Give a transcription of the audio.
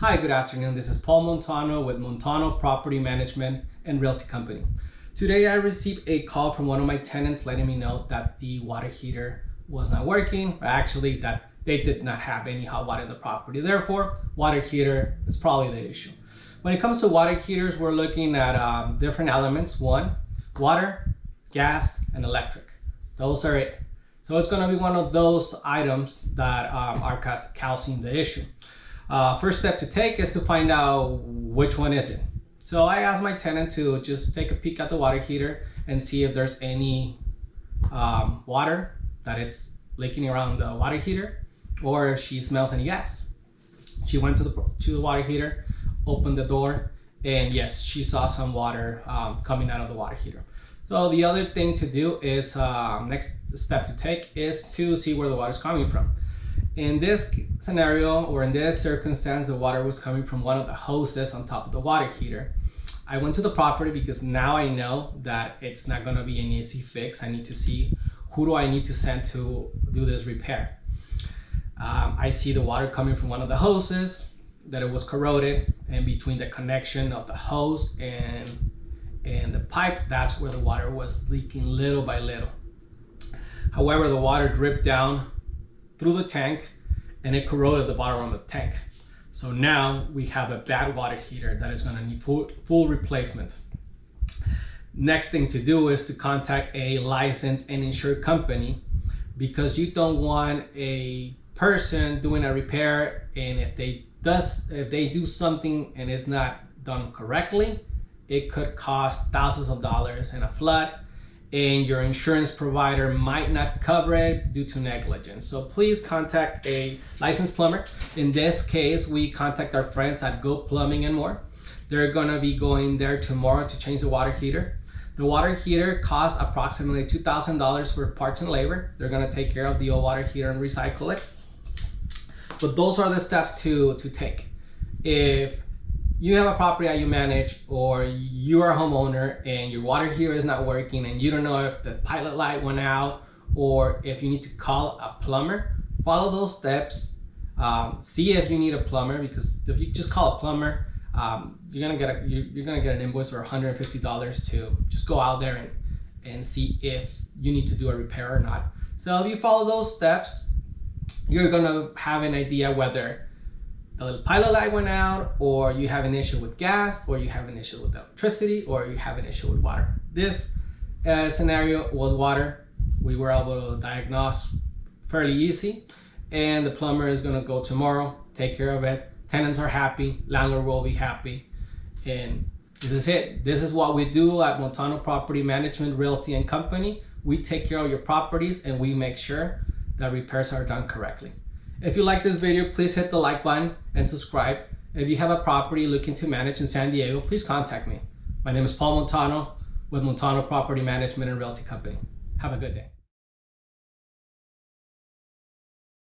Hi, good afternoon. This is Paul Montano with Montano Property Management and Realty Company. Today I received a call from one of my tenants letting me know that the water heater was not working, or actually that they did not have any hot water in the property. Therefore, water heater is probably the issue. When it comes to water heaters, we're looking at different elements. One, water, gas, and electric. Those are it. So it's going to be one of those items that are causing the issue. First step to take is to find out which one is it. So I asked my tenant to just take a peek at the water heater and see if there's any water that it's leaking around the water heater, or if she smells any gas. She went to the water heater, opened the door, and yes, she saw some water coming out of the water heater. So the other thing to do is, next step to take is to see where the water is coming from. In this scenario, or in this circumstance, the water was coming from one of the hoses on top of the water heater. I went to the property because now I know that it's not going to be an easy fix. I need to see who do I need to send to do this repair. I see the water coming from one of the hoses, that it was corroded, and between the connection of the hose and the pipe, that's where the water was leaking little by little. However, the water dripped down through the tank and it corroded the bottom of the tank. So now we have a bad water heater that is going to need full replacement. Next thing to do is to contact a licensed and insured company, because you don't want a person doing a repair, and if they do something and it's not done correctly, it could cost thousands of dollars in a flood, and your insurance provider might not cover it due to negligence. So please contact a licensed plumber. In this case, we contact our friends at Go Plumbing and More. They're gonna be going there tomorrow to change the water heater. The water heater costs approximately $2,000 for parts and labor. They're gonna take care of the old water heater and recycle it. But those are the steps to take. If you have a property that you manage, or you are a homeowner and your water heater is not working and you don't know if the pilot light went out or if you need to call a plumber, follow those steps. See if you need a plumber, because if you just call a plumber, you're gonna get an invoice for $150 to just go out there and see if you need to do a repair or not. So if you follow those steps, you're gonna have an idea whether the pilot light went out, or you have an issue with gas, or you have an issue with electricity, or you have an issue with water. This scenario was water. We were able to diagnose fairly easy, and the plumber is going to go tomorrow, take care of it. Tenants are happy, landlord will be happy, and this is it. This is what we do at Montano Property Management, Realty and Company. We take care of your properties and we make sure that repairs are done correctly. If you like this video, please hit the like button and subscribe. If you have a property looking to manage in San Diego, please contact me. My name is Paul Montano with Montano Property Management and Realty Company. Have a good day.